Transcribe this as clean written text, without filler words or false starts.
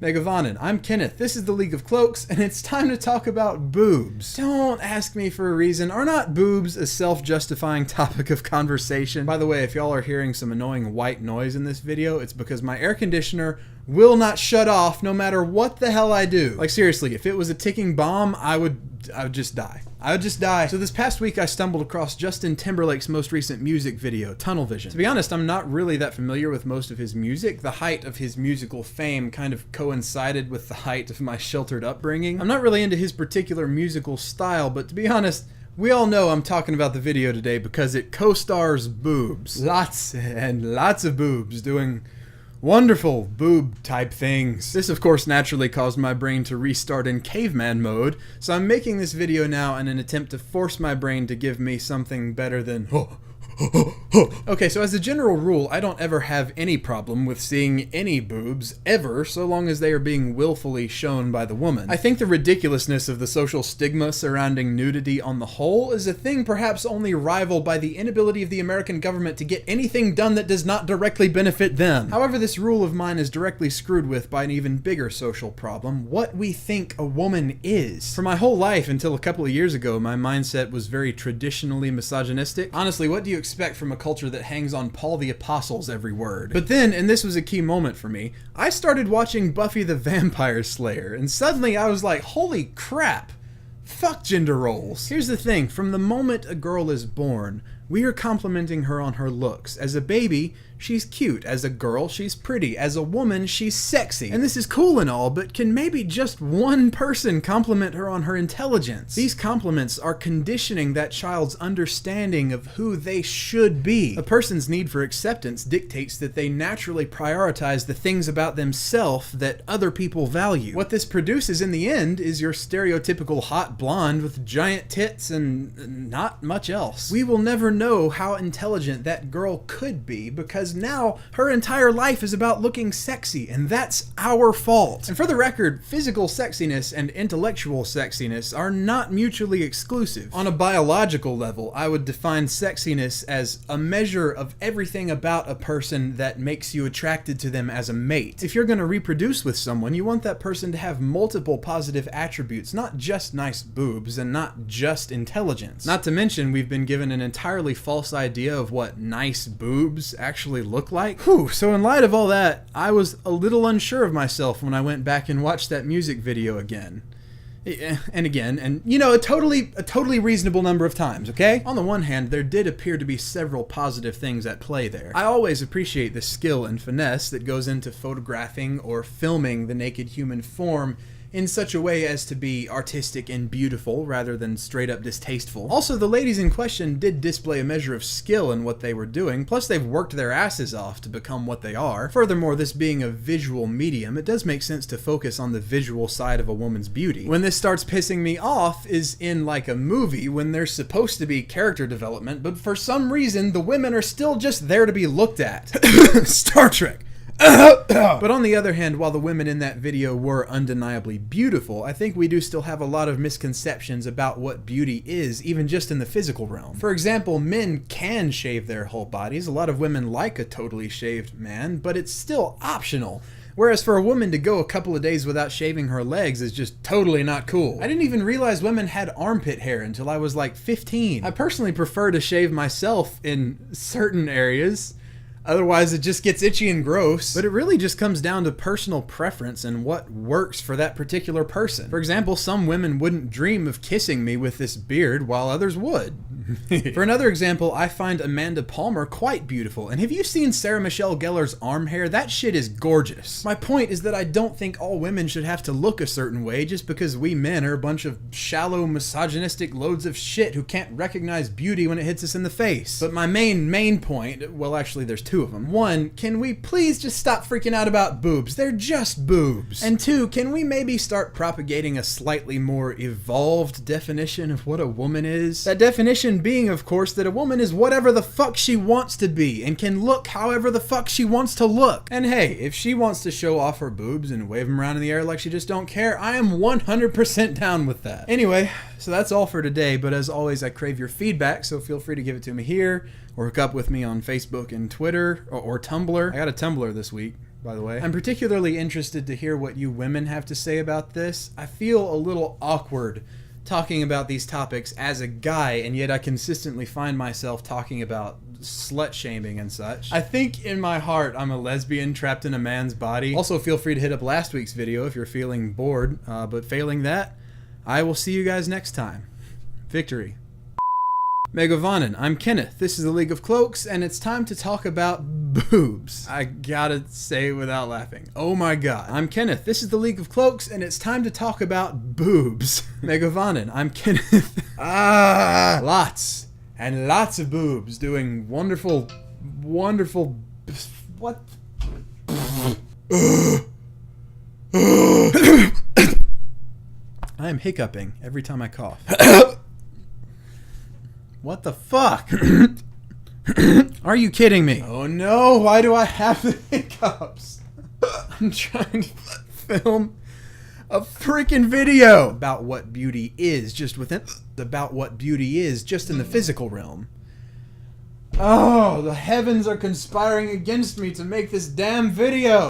Megavanin, I'm Kenneth, this is the League of Cloaks, and it's time to talk about boobs. Don't ask me for a reason. Are not boobs a self-justifying topic of conversation? By the way, if y'all are hearing some annoying white noise in this video, it's because my air conditioner will not shut off no matter what the hell I do. Like seriously, if it was a ticking bomb, I would just die. I would just die. So this past week I stumbled across Justin Timberlake's most recent music video, Tunnel Vision. To be honest, I'm not really that familiar with most of his music. The height of his musical fame kind of coincided with the height of my sheltered upbringing. I'm not really into his particular musical style, but to be honest, we all know I'm talking about the video today because it co-stars boobs. Lots and lots of boobs doing wonderful boob type things. This of course naturally caused my brain to restart in caveman mode, so I'm making this video now in an attempt to force my brain to give me something better than Okay, so as a general rule, I don't ever have any problem with seeing any boobs, ever, so long as they are being willfully shown by the woman. I think the ridiculousness of the social stigma surrounding nudity on the whole is a thing perhaps only rivaled by the inability of the American government to get anything done that does not directly benefit them. However, this rule of mine is directly screwed with by an even bigger social problem: what we think a woman is. For my whole life, until a couple of years ago, my mindset was very traditionally misogynistic. Honestly, what do you expect from a culture that hangs on Paul the Apostle's every word? But then, and this was a key moment for me, I started watching Buffy the Vampire Slayer, and suddenly I was like, holy crap, fuck gender roles. Here's the thing, from the moment a girl is born, we are complimenting her on her looks. As a baby, she's cute. As a girl, she's pretty. As a woman, she's sexy. And this is cool and all, but can maybe just one person compliment her on her intelligence? These compliments are conditioning that child's understanding of who they should be. A person's need for acceptance dictates that they naturally prioritize the things about themselves that other people value. What this produces in the end is your stereotypical hot blonde with giant tits and not much else. We will never know how intelligent that girl could be because now her entire life is about looking sexy, and that's our fault. And for the record, physical sexiness and intellectual sexiness are not mutually exclusive. On a biological level, I would define sexiness as a measure of everything about a person that makes you attracted to them as a mate. If you're going to reproduce with someone, you want that person to have multiple positive attributes, not just nice boobs and not just intelligence. Not to mention, we've been given an entirely false idea of what nice boobs actually look like. Whew, so in light of all that, I was a little unsure of myself when I went back and watched that music video again. And again, and you know, a totally reasonable number of times, okay? On the one hand, there did appear to be several positive things at play there. I always appreciate the skill and finesse that goes into photographing or filming the naked human form in such a way as to be artistic and beautiful rather than straight up distasteful. Also, the ladies in question did display a measure of skill in what they were doing, plus they've worked their asses off to become what they are. Furthermore, this being a visual medium, it does make sense to focus on the visual side of a woman's beauty. When this starts pissing me off is in like a movie when there's supposed to be character development, but for some reason the women are still just there to be looked at. Star Trek. But on the other hand, while the women in that video were undeniably beautiful, I think we do still have a lot of misconceptions about what beauty is, even just in the physical realm. For example, men can shave their whole bodies. A lot of women like a totally shaved man, but it's still optional. Whereas for a woman to go a couple of days without shaving her legs is just totally not cool. I didn't even realize women had armpit hair until I was like 15. I personally prefer to shave myself in certain areas. Otherwise, it just gets itchy and gross. But it really just comes down to personal preference and what works for that particular person. For example, some women wouldn't dream of kissing me with this beard, while others would. For another example, I find Amanda Palmer quite beautiful. And have you seen Sarah Michelle Gellar's arm hair? That shit is gorgeous. My point is that I don't think all women should have to look a certain way just because we men are a bunch of shallow, misogynistic loads of shit who can't recognize beauty when it hits us in the face. But my main point, well actually there's two of them. One, can we please just stop freaking out about boobs? They're just boobs. And two, can we maybe start propagating a slightly more evolved definition of what a woman is? That definition being, of course, that a woman is whatever the fuck she wants to be and can look however the fuck she wants to look. And hey, if she wants to show off her boobs and wave them around in the air like she just don't care, I am 100% down with that. Anyway, so that's all for today, but as always, I crave your feedback, so feel free to give it to me here or hook up with me on Facebook and Twitter or Tumblr. I got a Tumblr this week. by the way. I'm particularly interested to hear what you women have to say about this. I feel a little awkward talking about these topics as a guy, and yet I consistently find myself talking about slut shaming and such. I think in my heart I'm a lesbian trapped in a man's body. Also, feel free to hit up last week's video if you're feeling bored, but failing that, I will see you guys next time. Victory. Megavanen, I'm Kenneth. This is the League of Cloaks, and it's time to talk about boobs. I gotta say it without laughing. Oh my god. I'm Kenneth. This is the League of Cloaks, and it's time to talk about boobs. Megavanen, I'm Kenneth. Lots and lots of boobs doing wonderful, wonderful. What? I am hiccuping every time I cough. What the fuck? Are you kidding me? Oh no, why do I have the hiccups? I'm trying to film a freaking video about what beauty is just within, about what beauty is just in the physical realm. Oh, the heavens are conspiring against me to make this damn video.